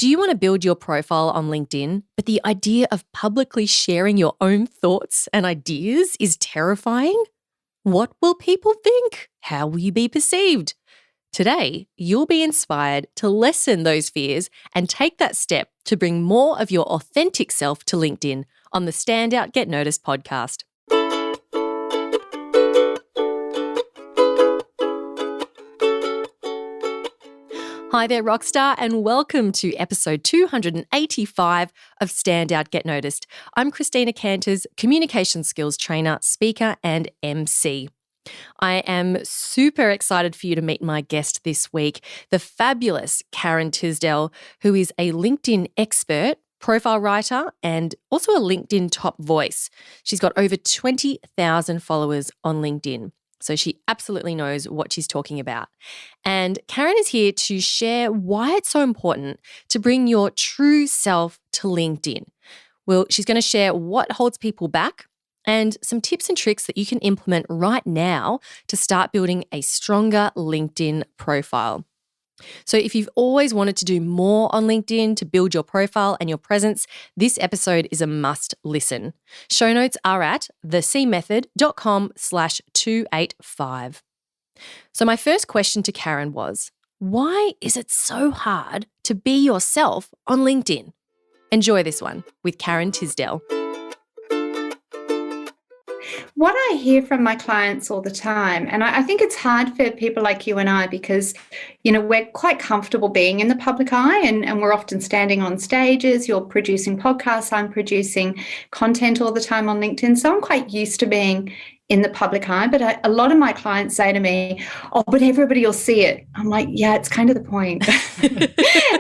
Do you want to build your profile on LinkedIn, but the idea of publicly sharing your own thoughts and ideas is terrifying? What will people think? How will you be perceived? Today, you'll be inspired to lessen those fears and take that step to bring more of your authentic self to LinkedIn on the Stand Out, Get Noticed podcast. Hi there, Rockstar, and welcome to episode 285 of Stand Out, Get Noticed. I'm Christina Canters, communication skills trainer, speaker, and MC. I am super excited for you to meet my guest this week, the fabulous Karen Tisdell, who is a LinkedIn expert, profile writer, and also a LinkedIn top voice. She's got over 20,000 followers on LinkedIn. So she absolutely knows what she's talking about. And Karen is here to share why it's so important to bring your true self to LinkedIn. Well, she's going to share what holds people back and some tips and tricks that you can implement right now to start building a stronger LinkedIn profile. So if you've always wanted to do more on LinkedIn to build your profile and your presence, this episode is a must listen. Show notes are at thecmethod.com/285. So my first question to Karen was, why is it so hard to be yourself on LinkedIn? Enjoy this one with Karen Tisdell. What I hear from my clients all the time, and I think it's hard for people like you and I because, we're quite comfortable being in the public eye and we're often standing on stages. You're producing podcasts, I'm producing content all the time on LinkedIn. So I'm quite used to being in the public eye. But a lot of my clients say to me, oh, but everybody will see it. I'm like, yeah, it's kind of the point.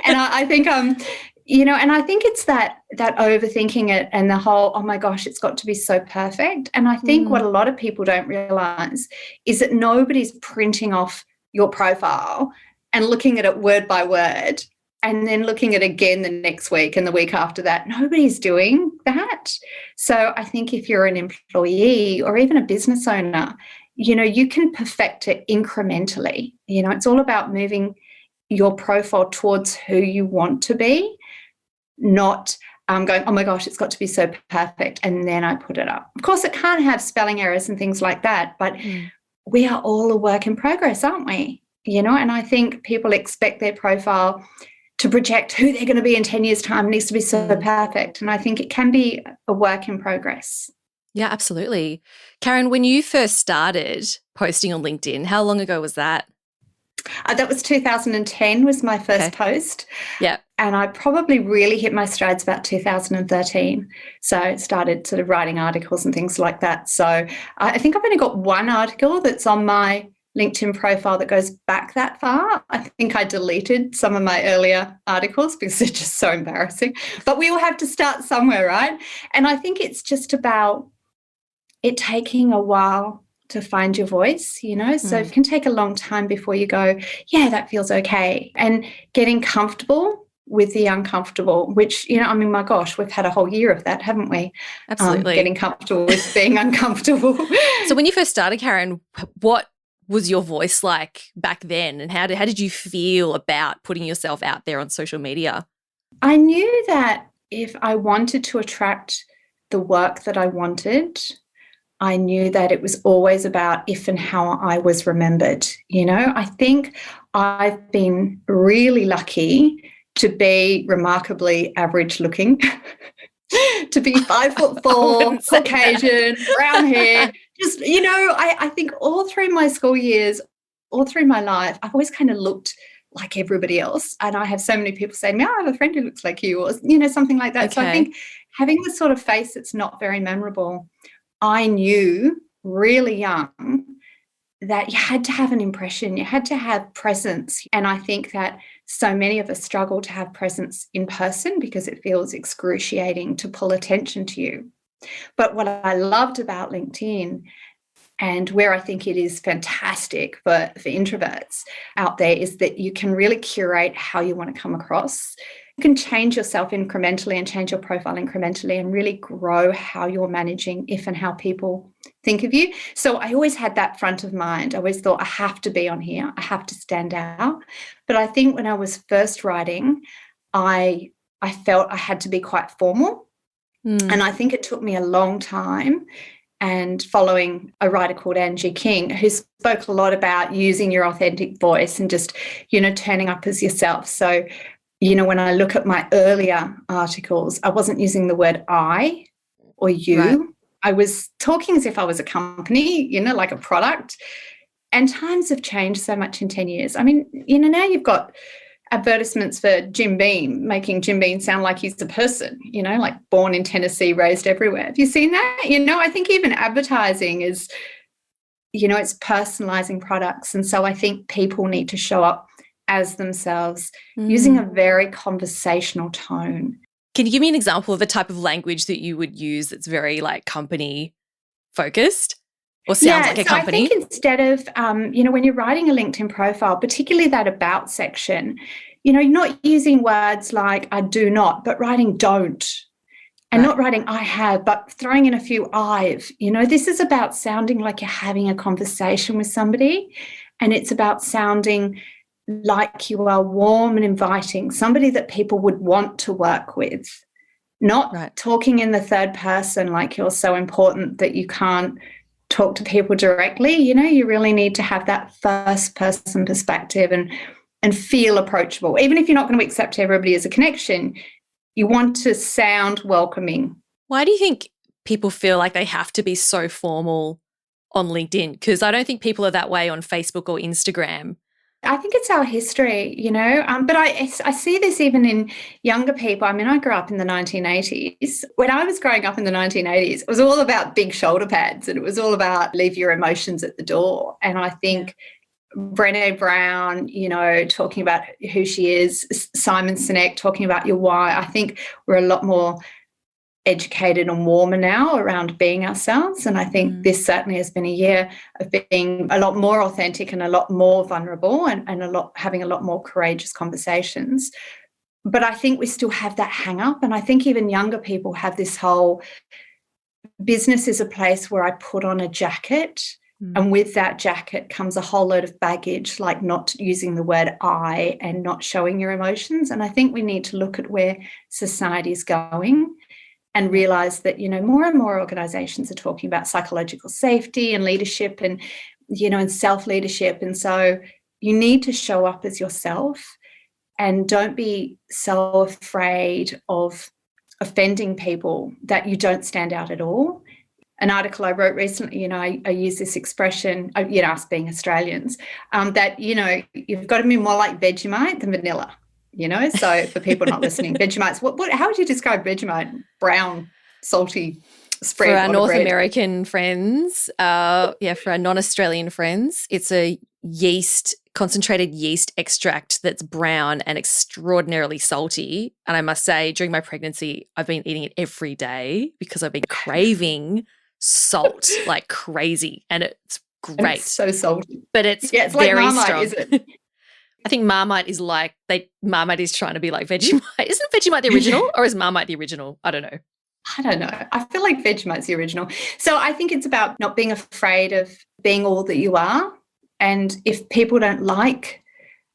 And I think and I think it's that overthinking it and the whole, oh my gosh, it's got to be so perfect. And I think what a lot of people don't realize is that nobody's printing off your profile and looking at it word by word and then looking at it again the next week and the week after that. Nobody's doing that. So I think if you're an employee or even a business owner, you can perfect it incrementally. It's all about moving your profile towards who you want to be, not going, oh my gosh, it's got to be so perfect, and then I put it up. Of course, it can't have spelling errors and things like that, but we are all a work in progress, aren't we? And I think people expect their profile to project who they're going to be in 10 years' time. It needs to be so perfect, and I think it can be a work in progress. Yeah, absolutely. Karen, when you first started posting on LinkedIn, how long ago was that? That was 2010 was my first post. Yeah. And I probably really hit my strides about 2013. So I started sort of writing articles and things like that. So I think I've only got one article that's on my LinkedIn profile that goes back that far. I think I deleted some of my earlier articles because they're just so embarrassing. But we all have to start somewhere, right? And I think it's just about it taking a while to find your voice, so it can take a long time before you go, yeah, that feels okay. And getting comfortable with the uncomfortable, which, my gosh, we've had a whole year of that, haven't we? Absolutely. Getting comfortable with being uncomfortable. So when you first started, Karen, what was your voice like back then? And how did you feel about putting yourself out there on social media? I knew that if I wanted to attract the work that I wanted, I knew that it was always about if and how I was remembered. I think I've been really lucky to be remarkably average looking, to be 5'4", Caucasian, brown hair. Just, I think all through my school years, all through my life, I've always kind of looked like everybody else. And I have so many people saying, I have a friend who looks like you, or, something like that. Okay. So I think having the sort of face that's not very memorable, I knew really young that you had to have an impression, you had to have presence. And I think that so many of us struggle to have presence in person because it feels excruciating to pull attention to you. But what I loved about LinkedIn, and where I think it is fantastic for introverts out there, is that you can really curate how you want to come across. You can change yourself incrementally and change your profile incrementally and really grow how you're managing if and how people think of you. So I always had that front of mind. I always thought I have to be on here. I have to stand out. But I think when I was first writing, I felt I had to be quite formal. Mm. And I think it took me a long time, and following a writer called Angie King, who spoke a lot about using your authentic voice and just, turning up as yourself. So, when I look at my earlier articles, I wasn't using the word I or you. Right. I was talking as if I was a company, like a product. And times have changed so much in 10 years. I mean, now you've got advertisements for Jim Beam, making Jim Beam sound like he's a person, like born in Tennessee, raised everywhere. Have you seen that? I think even advertising is, it's personalizing products. And so I think people need to show up as themselves using a very conversational tone. Can you give me an example of the type of language that you would use that's very like company focused or sounds like a company? I think instead of, when you're writing a LinkedIn profile, particularly that about section, not using words like I do not, but writing don't. And not writing I have, but throwing in a few I've. This is about sounding like you're having a conversation with somebody, and it's about sounding like you are warm and inviting, somebody that people would want to work with, not talking in the third person like you're so important that you can't talk to people directly. You really need to have that first person perspective and feel approachable. Even if you're not going to accept everybody as a connection, you want to sound welcoming. Why do you think people feel like they have to be so formal on LinkedIn? Because I don't think people are that way on Facebook or Instagram. I think it's our history, but I see this even in younger people. I mean, I grew up in the 1980s. When I was growing up in the 1980s, it was all about big shoulder pads, and it was all about leave your emotions at the door. And I think Brené Brown, talking about who she is, Simon Sinek talking about your why. I think we're a lot more educated and warmer now around being ourselves. And I think this certainly has been a year of being a lot more authentic and a lot more vulnerable and having a lot more courageous conversations. But I think we still have that hang up. And I think even younger people have this whole business is a place where I put on a jacket. And with that jacket comes a whole load of baggage, like not using the word I and not showing your emotions. And I think we need to look at where society is going and realize that, more and more organizations are talking about psychological safety and leadership and, and self-leadership. And so you need to show up as yourself and don't be so afraid of offending people that you don't stand out at all. An article I wrote recently, I use this expression, us being Australians, that, you've got to be more like Vegemite than vanilla. So for people not listening, Vegemites, how would you describe Vegemite? Brown, salty spread. For our North bread. American friends, for our non-Australian friends, it's a concentrated yeast extract that's brown and extraordinarily salty. And I must say, during my pregnancy, I've been eating it every day because I've been craving salt like crazy. And it's great. And it's so salty. But it's it's very like Marmite, strong. is it? I think Marmite is Marmite is trying to be like Vegemite. Isn't Vegemite the original or is Marmite the original? I don't know. I feel like Vegemite's the original. So I think it's about not being afraid of being all that you are. And if people don't like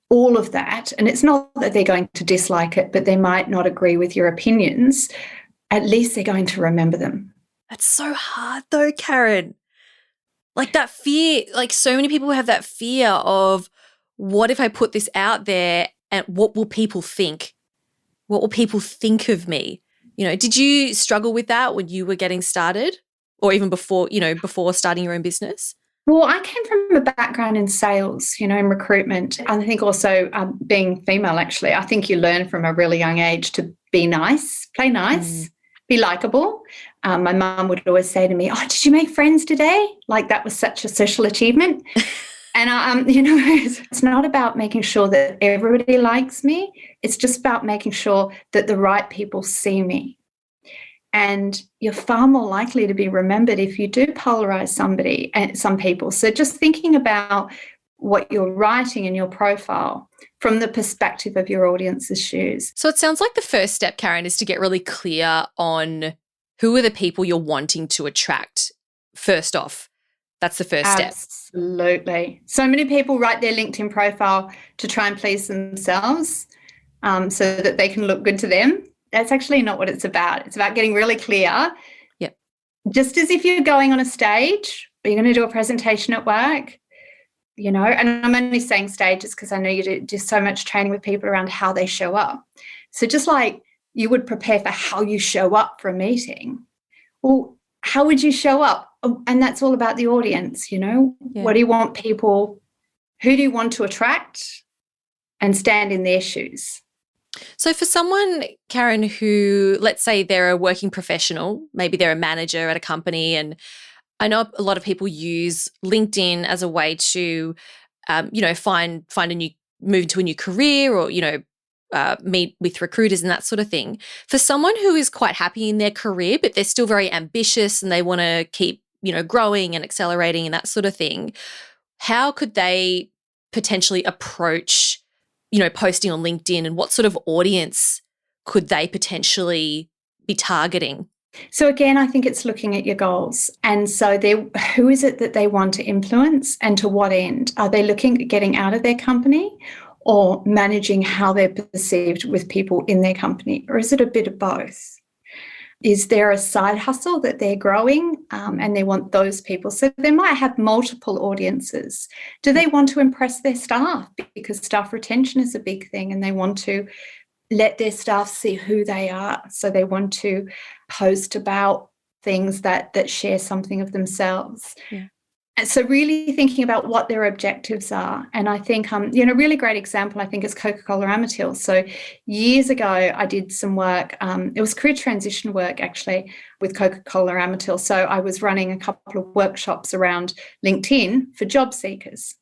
all of that, and it's not that they're going to dislike it, but they might not agree with your opinions, at least they're going to remember them. That's so hard though, Karen. Like that fear, like so many people have that fear of, what if I put this out there and what will people think? What will people think of me? Did you struggle with that when you were getting started or even before starting your own business? Well, I came from a background in sales, in recruitment. And I think also being female, actually, I think you learn from a really young age to be nice, play nice, be likable. My mum would always say to me, "Oh, did you make friends today?" Like that was such a social achievement. And, it's not about making sure that everybody likes me. It's just about making sure that the right people see me. And you're far more likely to be remembered if you do polarize somebody and some people. So just thinking about what you're writing in your profile from the perspective of your audience's shoes. So it sounds like the first step, Karen, is to get really clear on who are the people you're wanting to attract first off. That's the first step. Absolutely. So many people write their LinkedIn profile to try and please themselves. so that they can look good to them. That's actually not what it's about. It's about getting really clear. Yep. Just as if you're going on a stage, or you're going to do a presentation at work, and I'm only saying stages because I know you do so much training with people around how they show up. So just like you would prepare for how you show up for a meeting, well, how would you show up? And that's all about the audience, What do you want people, who do you want to attract and stand in their shoes? So for someone, Karen, who, let's say they're a working professional, maybe they're a manager at a company, and I know a lot of people use LinkedIn as a way to, find move into a new career or, meet with recruiters and that sort of thing. For someone who is quite happy in their career, but they're still very ambitious and they want to keep, growing and accelerating and that sort of thing, how could they potentially approach, posting on LinkedIn, and what sort of audience could they potentially be targeting? So again, I think it's looking at your goals. And so who is it that they want to influence and to what end? Are they looking at getting out of their company or managing how they're perceived with people in their company? Or is it a bit of both? Is there a side hustle that they're growing and they want those people? So they might have multiple audiences. Do they want to impress their staff? Because staff retention is a big thing and they want to let their staff see who they are. So they want to post about things that share something of themselves. Yeah. And so really thinking about what their objectives are. And I think, a really great example, I think, is Coca-Cola Amatil. So years ago, I did some work. It was career transition work, actually, with Coca-Cola Amatil. So I was running a couple of workshops around LinkedIn for job seekers.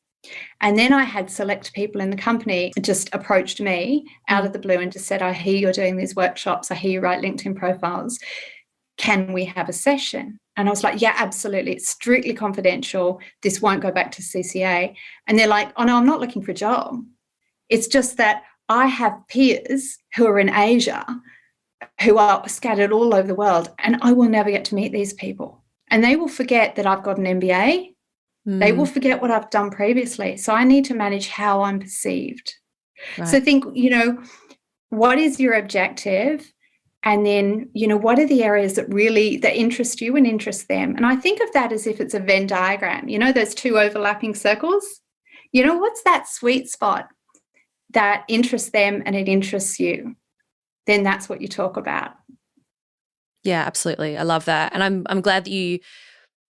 And then I had select people in the company just approached me out of the blue and just said, I hear you're doing these workshops. I hear you write LinkedIn profiles. Can we have a session? And I was like, yeah, absolutely. It's strictly confidential. This won't go back to CCA. And they're like, oh, no, I'm not looking for a job. It's just that I have peers who are in Asia who are scattered all over the world, and I will never get to meet these people. And they will forget that I've got an MBA. They will forget what I've done previously. So I need to manage how I'm perceived. Right. So think, what is your objective? And then, what are the areas that interest you and interest them? And I think of that as if it's a Venn diagram, those two overlapping circles. What's that sweet spot that interests them and it interests you? Then that's what you talk about. Yeah, absolutely. I love that. And I'm glad that you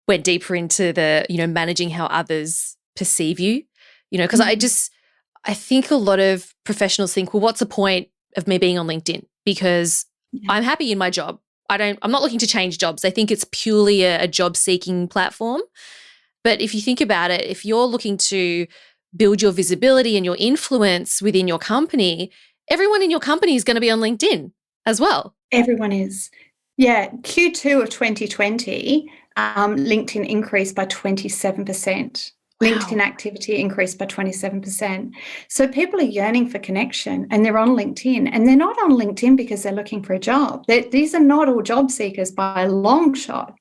went deeper into the, managing how others perceive you, because I think a lot of professionals think, well, what's the point of me being on LinkedIn? Because I'm happy in my job. I'm not looking to change jobs. I think it's purely a job seeking platform. But if you think about it, if you're looking to build your visibility and your influence within your company, everyone in your company is going to be on LinkedIn as well. Everyone is. Yeah. Q2 of 2020, LinkedIn increased by 27%. Wow. LinkedIn activity increased by 27%. So people are yearning for connection and they're on LinkedIn, and they're not on LinkedIn because they're looking for a job. These are not all job seekers by a long shot.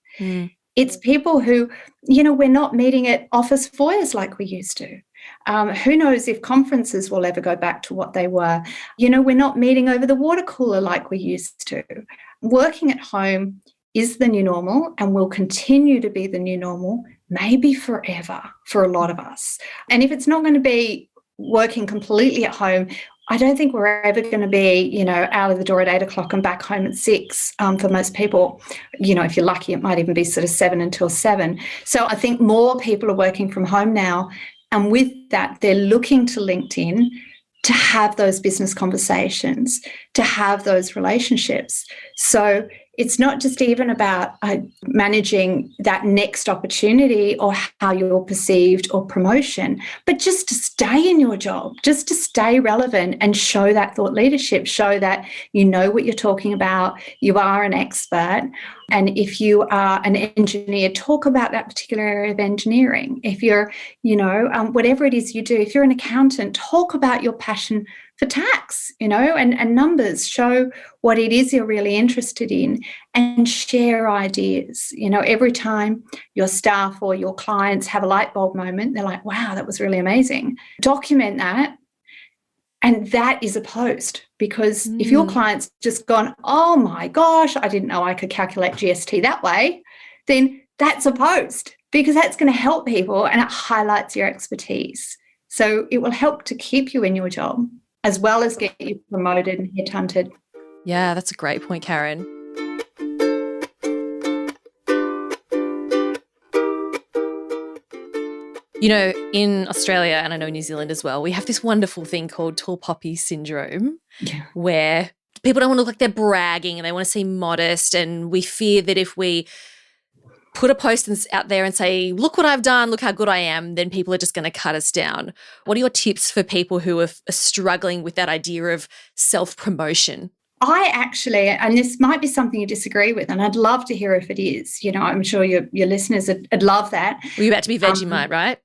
It's people who, we're not meeting at office foyers like we used to. Who knows if conferences will ever go back to what they were. We're not meeting over the water cooler like we used to. Working at home is the new normal and will continue to be the new normal, maybe forever for a lot of us. And if it's not going to be working completely at home, I don't think we're ever going to be, out of the door at 8 o'clock and back home at 6 for most people. If you're lucky, it might even be sort of 7 until 7. So I think more people are working from home now. And with that, they're looking to LinkedIn to have those business conversations, to have those relationships. So it's not just even about managing that next opportunity or how you're perceived or promotion, but just to stay in your job, just to stay relevant and show that thought leadership, show that you know what you're talking about, you are an expert. And if you are an engineer, talk about that particular area of engineering. If you're, whatever it is you do, if you're an accountant, talk about your passion for tax, and numbers, show what it is you're really interested in and share ideas. Every time your staff or your clients have a light bulb moment, they're like, wow, that was really amazing. Document that. And that is a post, because if your client's just gone, oh my gosh, I didn't know I could calculate GST that way, then that's a post, because that's going to help people and it highlights your expertise. So it will help to keep you in your job as well as get you promoted and headhunted. Yeah, that's a great point, Karen. You know, in Australia, and I know New Zealand as well, we have this wonderful thing called tall poppy syndrome, where people don't want to look like they're bragging and they want to seem modest. And we fear that if we put a post out there and say, look what I've done, look how good I am, then people are just going to cut us down. What are your tips for people who are struggling with that idea of self-promotion? I actually, and this might be something you disagree with, and I'd love to hear if it is. You know, I'm sure your listeners would love that. Well, you're about to be Vegemite, right?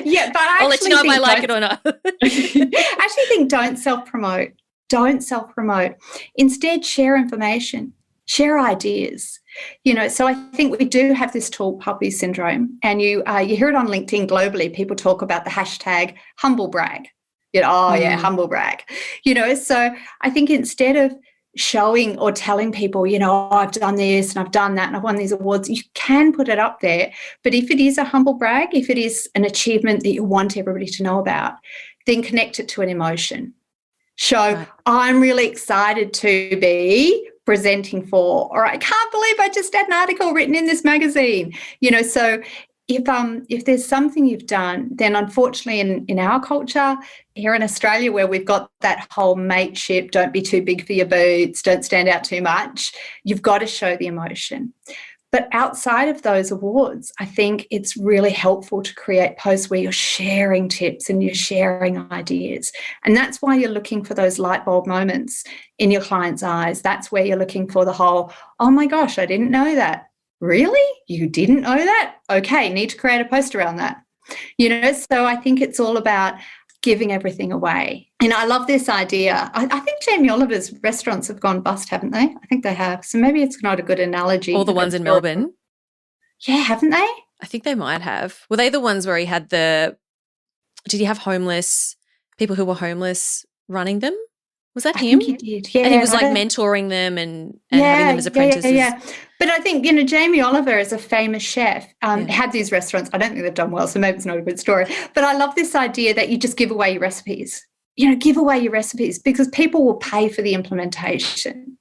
Yeah, but I'll let you know if I like it or not. I actually think don't self-promote. Don't self-promote. Instead, share information, share ideas. You know, so I think we do have this tall puppy syndrome, and you hear it on LinkedIn globally. People talk about the hashtag humble brag. You know, humble brag. You know, so I think instead of showing or telling people, you know, I've done this and I've done that and I've won these awards, you can put it up there. But if it is a humble brag, if it is an achievement that you want everybody to know about, then connect it to an emotion. Show, I'm really excited to be presenting for, or I can't believe I just had an article written in this magazine. You know, so if there's something you've done, then unfortunately in our culture here in Australia, where we've got that whole mateship, don't be too big for your boots, don't stand out too much, you've got to show the emotion. But outside of those awards, I think it's really helpful to create posts where you're sharing tips and you're sharing ideas. And that's why you're looking for those light bulb moments in your client's eyes. That's where you're looking for the whole, oh my gosh, I didn't know that. Really? You didn't know that? Okay, need to create a post around that. You know, so I think it's all about giving everything away. And I love this idea. I think Jamie Oliver's restaurants have gone bust, haven't they? I think they have. So maybe it's not a good analogy. All the ones in Melbourne? Yeah, haven't they? I think they might have. Were they the ones where he had did he have people who were homeless running them? Was that him? I think he did, yeah. And he was like mentoring them and having them as apprentices. Yeah. But I think, you know, Jamie Oliver is a famous chef, had these restaurants. I don't think they've done well, so maybe it's not a good story. But I love this idea that you just give away your recipes. You know, give away your recipes because people will pay for the implementation.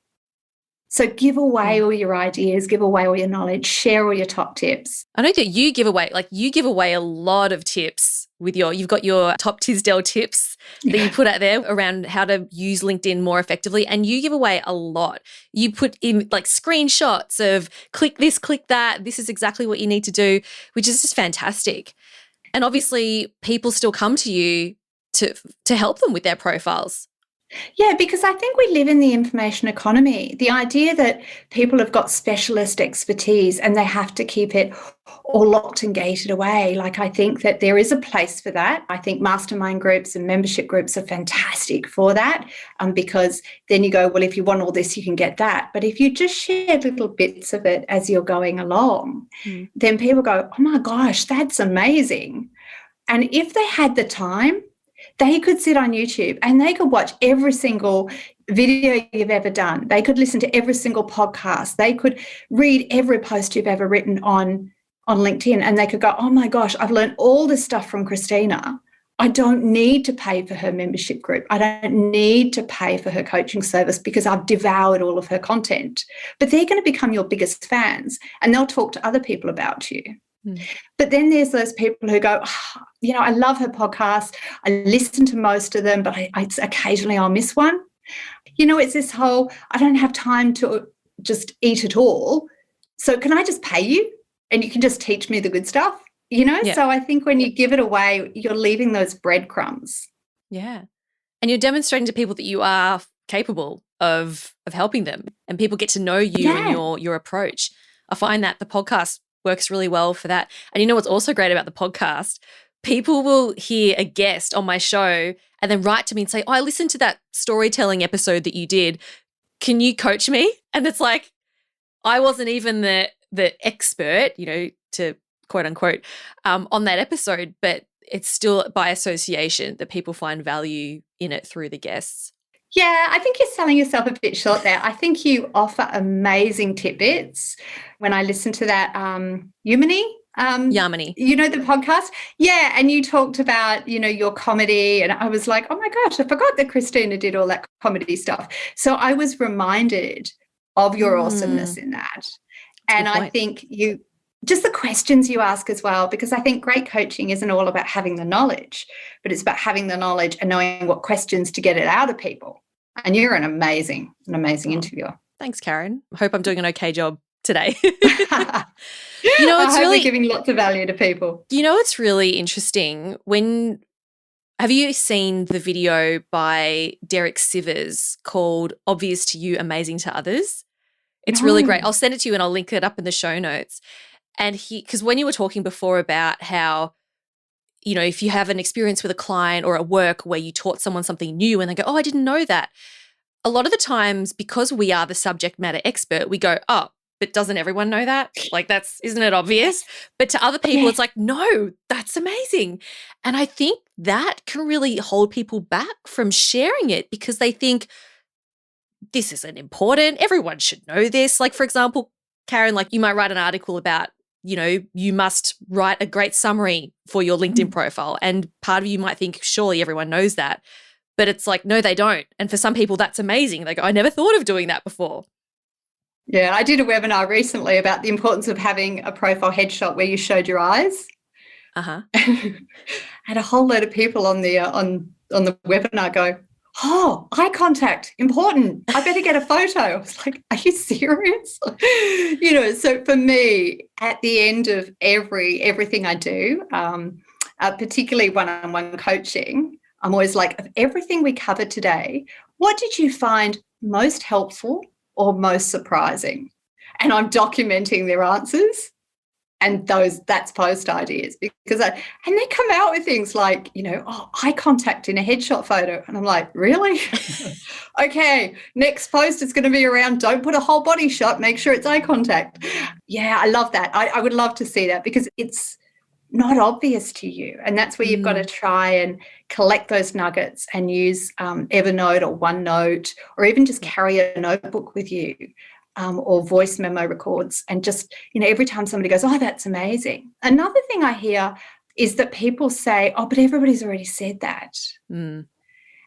So give away all your ideas, give away all your knowledge, share all your top tips. I know that you give away a lot of tips with you've got your top Tisdell tips that you put out there around how to use LinkedIn more effectively, and you give away a lot. You put in like screenshots of click this, click that. This is exactly what you need to do, which is just fantastic. And obviously people still come to you to help them with their profiles. Yeah, because I think we live in the information economy. The idea that people have got specialist expertise and they have to keep it all locked and gated away. Like, I think that there is a place for that. I think mastermind groups and membership groups are fantastic for that, because then you go, well, if you want all this, you can get that. But if you just share little bits of it as you're going along, then people go, oh my gosh, that's amazing. And if they had the time, they could sit on YouTube and they could watch every single video you've ever done. They could listen to every single podcast. They could read every post you've ever written on LinkedIn, and they could go, oh my gosh, I've learned all this stuff from Christina. I don't need to pay for her membership group. I don't need to pay for her coaching service because I've devoured all of her content. But they're going to become your biggest fans and they'll talk to other people about you. But then there's those people who go, oh, you know, I love her podcast. I listen to most of them, but occasionally I'll miss one. You know, it's this whole, I don't have time to just eat it all. So can I just pay you and you can just teach me the good stuff? You know, so I think when you give it away, you're leaving those breadcrumbs. Yeah. And you're demonstrating to people that you are capable of helping them, and people get to know you and your approach. I find that the podcast works really well for that. And you know what's also great about the podcast? People will hear a guest on my show and then write to me and say, oh, I listened to that storytelling episode that you did. Can you coach me? And it's like, I wasn't even the expert, you know, to quote unquote, on that episode, but it's still by association that people find value in it through the guests. Yeah, I think you're selling yourself a bit short there. I think you offer amazing tidbits. When I listened to that Umani, Yamini. the podcast? Yeah, and you talked about, your comedy, and I was like, oh my gosh, I forgot that Christina did all that comedy stuff. So I was reminded of your awesomeness in that. And I think just the questions you ask as well, because I think great coaching isn't all about having the knowledge, but it's about having the knowledge and knowing what questions to get it out of people. And you're an amazing interviewer. Thanks, Karen. I hope I'm doing an okay job today. I hope we're giving lots of value to people. It's really interesting. Have you seen the video by Derek Sivers called Obvious to You, Amazing to Others? It's really great. I'll send it to you and I'll link it up in the show notes. And because when you were talking before about how, if you have an experience with a client or at work where you taught someone something new and they go, oh, I didn't know that. A lot of the times, because we are the subject matter expert, we go, oh, but doesn't everyone know that? Like isn't it obvious? But to other people, it's like, no, that's amazing. And I think that can really hold people back from sharing it because they think this isn't important. Everyone should know this. Like, for example, Karen, like you might write an article about, you must write a great summary for your LinkedIn profile. And part of you might think, surely everyone knows that. But it's like, no, they don't. And for some people, that's amazing. They go, I never thought of doing that before. Yeah, I did a webinar recently about the importance of having a profile headshot where you showed your eyes. And a whole load of people on the webinar go, oh, eye contact, important. I better get a photo. I was like, are you serious? So for me, at the end of everything I do, particularly one-on-one coaching, I'm always like, of everything we covered today, what did you find most helpful or most surprising? And I'm documenting their answers. And that's post ideas because and they come out with things like, eye contact in a headshot photo. And I'm like, really? Okay, next post is going to be around don't put a whole body shot, make sure it's eye contact. Yeah, I love that. I would love to see that because it's not obvious to you. And that's where you've got to try and collect those nuggets and use Evernote or OneNote or even just carry a notebook with you. Or voice memo records and just, every time somebody goes, oh, that's amazing. Another thing I hear is that people say, oh, but everybody's already said that. And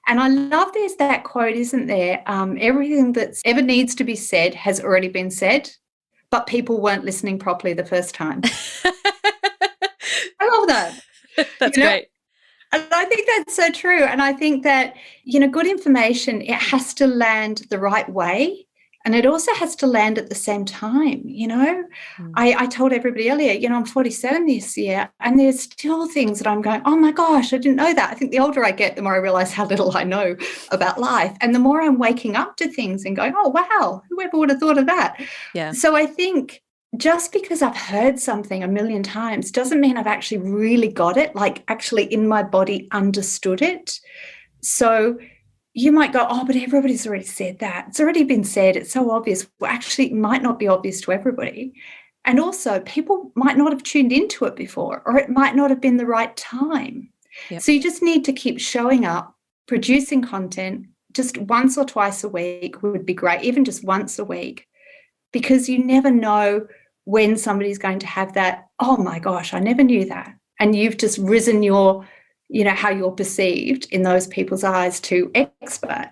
I love there's that quote, isn't there? Everything that's ever needs to be said has already been said, but people weren't listening properly the first time. I love that. That's great. And I think that's so true. And I think that, good information, it has to land the right way. And it also has to land at the same time, I told everybody earlier, I'm 47 this year and there's still things that I'm going, oh my gosh, I didn't know that. I think the older I get, the more I realize how little I know about life. And the more I'm waking up to things and going, oh, wow, whoever would have thought of that? Yeah. So I think just because I've heard something a million times doesn't mean I've actually really got it, like actually in my body understood it. So you might go, oh, but everybody's already said that. It's already been said. It's so obvious. Well, actually, it might not be obvious to everybody. And also, people might not have tuned into it before, or it might not have been the right time. Yep. So you just need to keep showing up, producing content. Just once or twice a week would be great, even just once a week, because you never know when somebody's going to have that, oh, my gosh, I never knew that. And you've just risen your how you're perceived in those people's eyes to expert.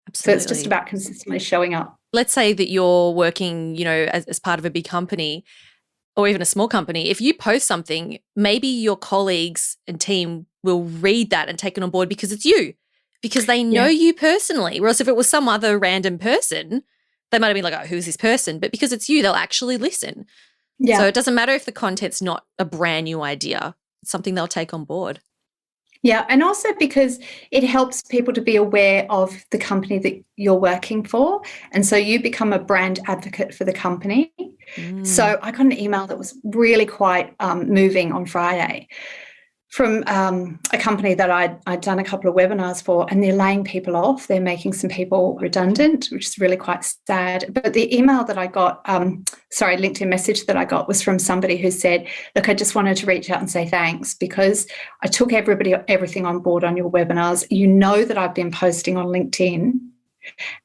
Absolutely. So it's just about consistently showing up. Let's say that you're working, as part of a big company or even a small company. If you post something, maybe your colleagues and team will read that and take it on board because it's you, because they know you personally. Whereas if it was some other random person, they might have been like, oh, who's this person? But because it's you, they'll actually listen. Yeah. So it doesn't matter if the content's not a brand new idea. It's something they'll take on board. Yeah, and also because it helps people to be aware of the company that you're working for. And so you become a brand advocate for the company. So I got an email that was really quite moving on Friday from a company that I'd done a couple of webinars for, and they're laying people off. They're making some people redundant, which is really quite sad. But the email that I got, LinkedIn message that I got was from somebody who said, look, I just wanted to reach out and say thanks because I took everything on board on your webinars. You know that I've been posting on LinkedIn.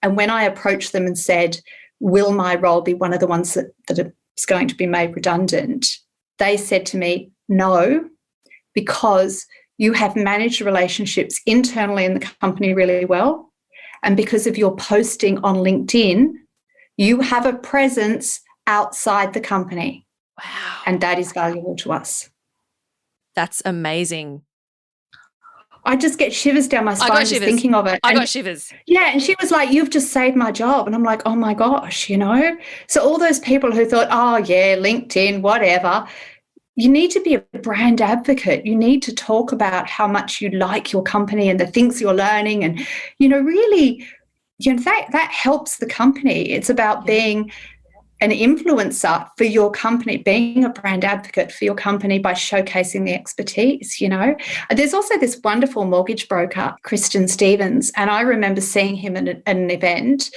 And when I approached them and said, will my role be one of the ones that is going to be made redundant? They said to me, no, because you have managed relationships internally in the company really well. And because of your posting on LinkedIn, you have a presence outside the company. Wow. And that is valuable to us. That's amazing. I just get shivers down my spine just thinking of it. I got shivers. Yeah, and she was like, you've just saved my job. And I'm like, oh my gosh, So all those people who thought, oh yeah, LinkedIn, whatever, you need to be a brand advocate. You need to talk about how much you like your company and the things you're learning. And, really, that helps the company. It's about being an influencer for your company, being a brand advocate for your company by showcasing the expertise, There's also this wonderful mortgage broker, Christian Stevens, and I remember seeing him at an event.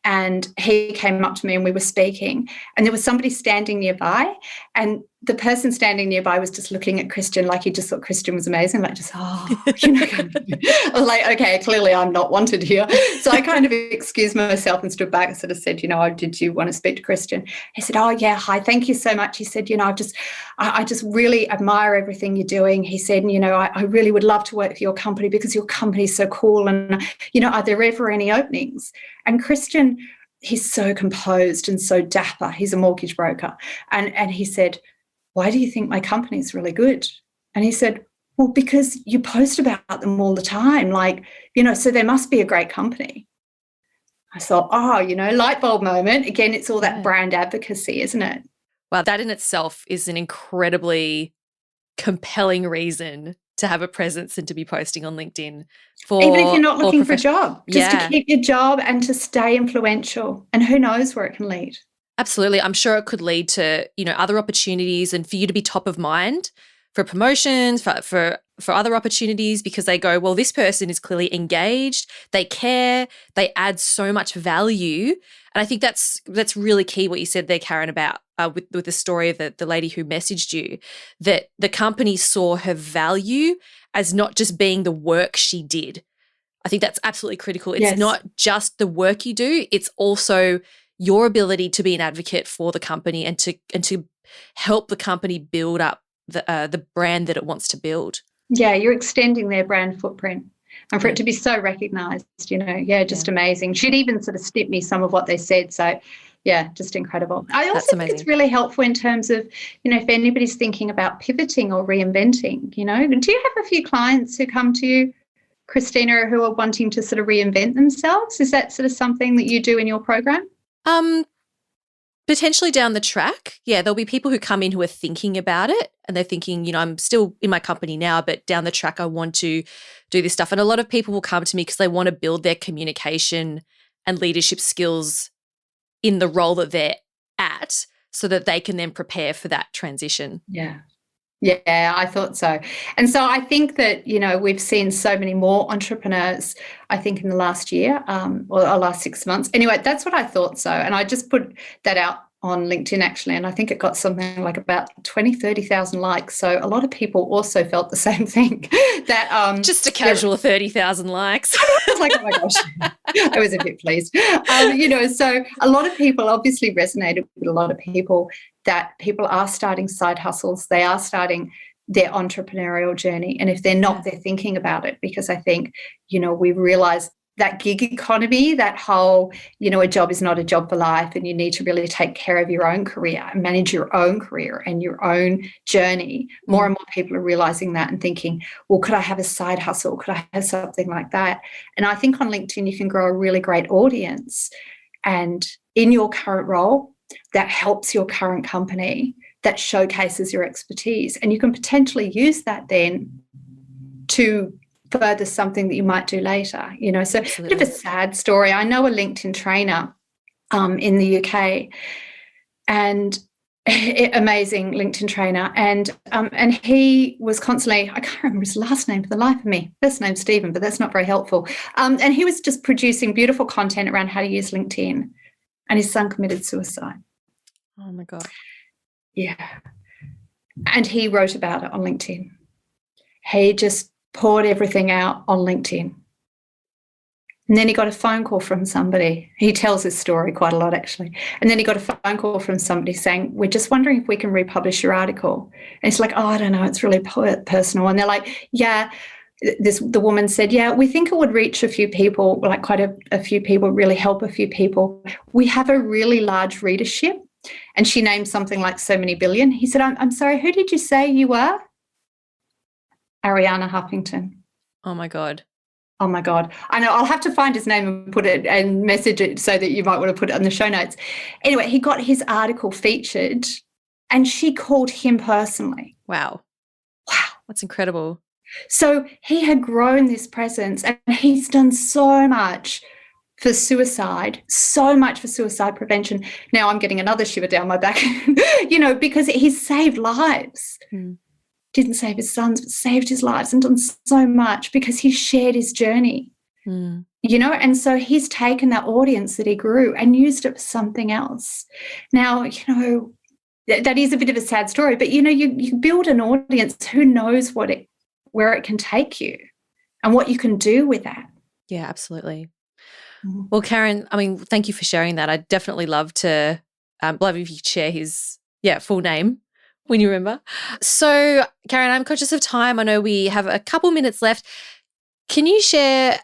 And he came up to me and we were speaking, and there was somebody standing nearby, and the person standing nearby was just looking at Christian like he just thought Christian was amazing, like just, I was like, okay, clearly I'm not wanted here. So I kind of excused myself and stood back and sort of said, did you want to speak to Christian? He said, oh yeah, hi, thank you so much. He said, I just really admire everything you're doing. He said, I really would love to work for your company because your company is so cool. And, are there ever any openings? And Christian, he's so composed and so dapper. He's a mortgage broker. And he said, why do you think my company is really good? And he said, well, because you post about them all the time. So there must be a great company. I thought, light bulb moment. Again, it's all that brand advocacy, isn't it? Wow, that in itself is an incredibly compelling reason to have a presence and to be posting on LinkedIn even if you're not looking for a job, just to keep your job and to stay influential. And who knows where it can lead. Absolutely. I'm sure it could lead to, other opportunities and for you to be top of mind for promotions, for other opportunities, because they go, well, this person is clearly engaged, they care, they add so much value. And I think that's really key what you said there, Karen, about with the story of the lady who messaged you, that the company saw her value as not just being the work she did. I think that's absolutely critical. It's not just the work you do, it's also your ability to be an advocate for the company and to help the company build up the brand that it wants to build. Yeah, you're extending their brand footprint. And for it to be so recognised, just amazing. She'd even sort of snipped me some of what they said. So, yeah, just incredible. I also think it's really helpful in terms of, if anybody's thinking about pivoting or reinventing, do you have a few clients who come to you, Christina, who are wanting to sort of reinvent themselves? Is that sort of something that you do in your program? Potentially down the track. Yeah, there'll be people who come in who are thinking about it and they're thinking, I'm still in my company now, but down the track I want to do this stuff. And a lot of people will come to me because they want to build their communication and leadership skills in the role that they're at so that they can then prepare for that transition. Yeah. Yeah, I thought so. And so I think that, we've seen so many more entrepreneurs, I think, in the last year or last 6 months. Anyway, that's what I thought so. And I just put that out on LinkedIn, actually, and I think it got something like about 20,000, 30,000 likes. So a lot of people also felt the same thing. That just a casual 30,000 likes. I was like, oh my gosh, I was a bit pleased. So a lot of people obviously resonated with a lot of people, that people are starting side hustles. They are starting their entrepreneurial journey. And if they're not, they're thinking about it, because I think, we realise that gig economy, that whole, a job is not a job for life, and you need to really take care of your own career and manage your own career and your own journey. More and more people are realising that and thinking, well, could I have a side hustle? Could I have something like that? And I think on LinkedIn you can grow a really great audience. And in your current role, that helps your current company, that showcases your expertise. And you can potentially use that then to further something that you might do later. So Absolutely. A bit of a sad story. I know a LinkedIn trainer in the UK, and Amazing LinkedIn trainer, and he was constantly, I can't remember his last name for the life of me. First name Stephen, but that's not very helpful. And he was just producing beautiful content around how to use LinkedIn, and his son committed suicide. Oh my God. Yeah. And he wrote about it on LinkedIn. He just poured everything out on LinkedIn. And then he got a phone call from somebody. He tells his story quite a lot, actually. And then he got a phone call from somebody saying, we're just wondering if we can republish your article. And it's like, oh, I don't know, it's really personal. And they're like, yeah. The woman said, yeah, we think it would reach a few people, like quite a few people, really help a few people. We have a really large readership. And she named something like so many billion. He said, I'm sorry, who did you say you were? Ariana Huffington. Oh my God. Oh my God. I know, I'll have to find his name and put it and message it so that you might want to put it on the show notes. Anyway, he got his article featured and she called him personally. Wow. Wow. That's incredible. So he had grown this presence and he's done so much for suicide, so much for suicide prevention. Now I'm getting another shiver down my back, because he's saved lives. Didn't save his sons, but saved his lives and done so much because he shared his journey, and so he's taken that audience that he grew and used it for something else. Now, that is a bit of a sad story, but, you build an audience, who knows where it can take you and what you can do with that. Yeah, absolutely. Well, Karen, thank you for sharing that. I'd definitely love to, love if you could share his full name when you remember. So, Karen, I'm conscious of time. I know we have a couple minutes left. Can you share,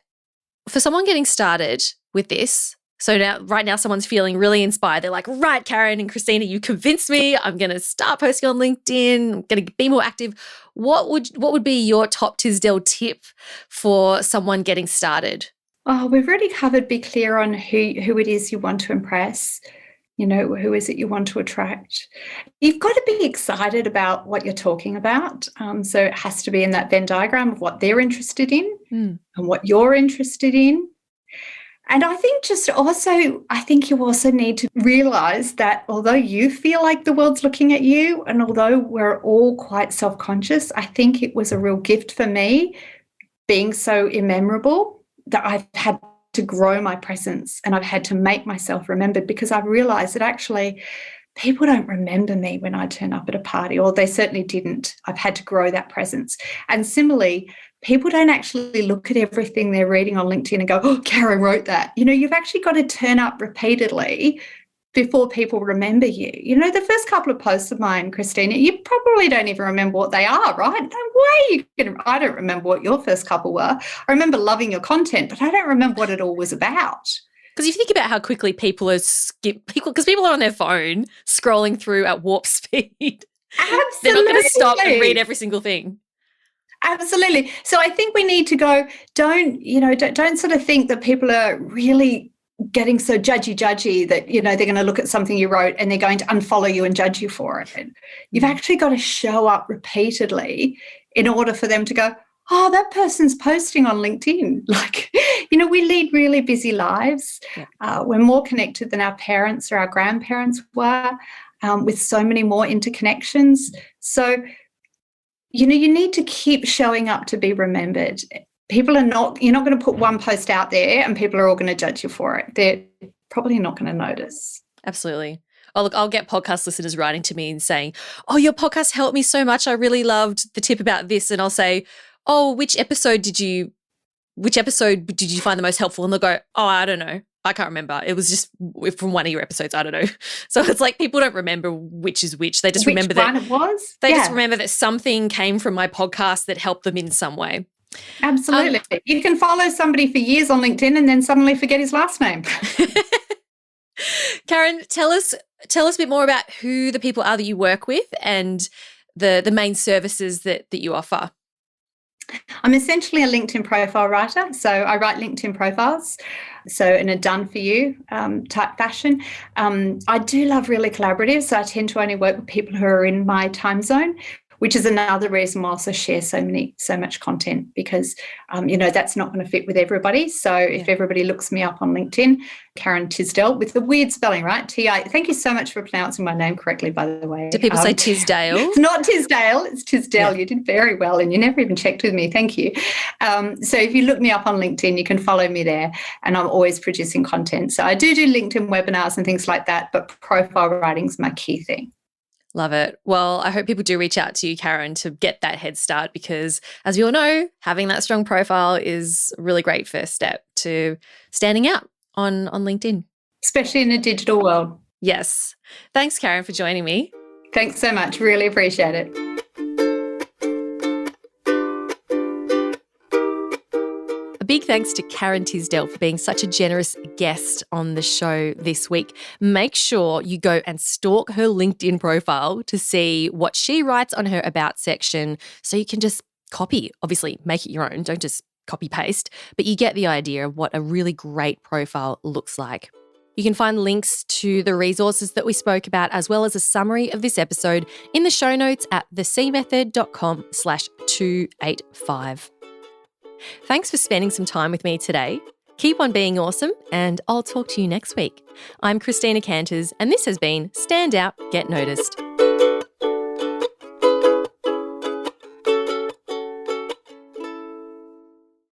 for someone getting started with this, so right now someone's feeling really inspired. They're like, right, Karen and Christina, you convinced me. I'm going to start posting on LinkedIn. I'm going to be more active. What would be your top Tisdell tip for someone getting started? Oh, we've already covered, be clear on who it is you want to impress. Who is it you want to attract? You've got to be excited about what you're talking about. So it has to be in that Venn diagram of what they're interested in and what you're interested in. And I think you also need to realise that although you feel like the world's looking at you and although we're all quite self-conscious, I think it was a real gift for me being so immemorable that I've had to grow my presence and I've had to make myself remembered because I've realised that actually people don't remember me when I turn up at a party, or they certainly didn't. I've had to grow that presence. And similarly, people don't actually look at everything they're reading on LinkedIn and go, oh, Karen wrote that. You've actually got to turn up repeatedly before people remember you. The first couple of posts of mine, Christina, you probably don't even remember what they are, right? No way. I don't remember what your first couple were. I remember loving your content, but I don't remember what it all was about. Because if you think about how quickly people are because people are on their phone scrolling through at warp speed. Absolutely. They're not going to stop and read every single thing. Absolutely. So I think we need to go, don't sort of think that people are really getting so judgy that, they're going to look at something you wrote and they're going to unfollow you and judge you for it. And you've actually got to show up repeatedly in order for them to go, oh, that person's posting on LinkedIn. We lead really busy lives. Yeah. We're more connected than our parents or our grandparents were, with so many more interconnections. So, you need to keep showing up to be remembered. You're not going to put one post out there and people are all going to judge you for it. They're probably not going to notice. Absolutely. Oh, look, I'll get podcast listeners writing to me and saying, oh, your podcast helped me so much. I really loved the tip about this. And I'll say, oh, which episode did you find the most helpful? And they'll go, oh, I don't know. I can't remember. It was just from one of your episodes. I don't know. So it's like people don't remember which is which. They just remember that it was. They just remember that something came from my podcast that helped them in some way. Absolutely. You can follow somebody for years on LinkedIn and then suddenly forget his last name. Karen, tell us a bit more about who the people are that you work with and the main services that you offer. I'm essentially a LinkedIn profile writer. So I write LinkedIn profiles, so in a done-for-you type fashion. I do love really collaborative, so I tend to only work with people who are in my time zone. which is another reason why I also share so much content, because, that's not going to fit with everybody. So if everybody looks me up on LinkedIn, Karen Tisdell, with the weird spelling, right? T-I. Thank you so much for pronouncing my name correctly, by the way. Do people say Tisdale? It's not Tisdale, it's Tisdell. You did very well, and you never even checked with me. Thank you. So if you look me up on LinkedIn, you can follow me there, and I'm always producing content. So I do LinkedIn webinars and things like that, but profile writing is my key thing. Love it. Well, I hope people do reach out to you, Karen, to get that head start, because as we all know, having that strong profile is a really great first step to standing out on LinkedIn. Especially in a digital world. Yes. Thanks, Karen, for joining me. Thanks so much. Really appreciate it. A big thanks to Karen Tisdell for being such a generous guest on the show this week. Make sure you go and stalk her LinkedIn profile to see what she writes on her About section, so you can just copy, obviously make it your own, don't just copy paste, but you get the idea of what a really great profile looks like. You can find links to the resources that we spoke about, as well as a summary of this episode, in the show notes at thecmethod.com/285. Thanks for spending some time with me today. Keep on being awesome, and I'll talk to you next week. I'm Christina Canters, and this has been Stand Out, Get Noticed.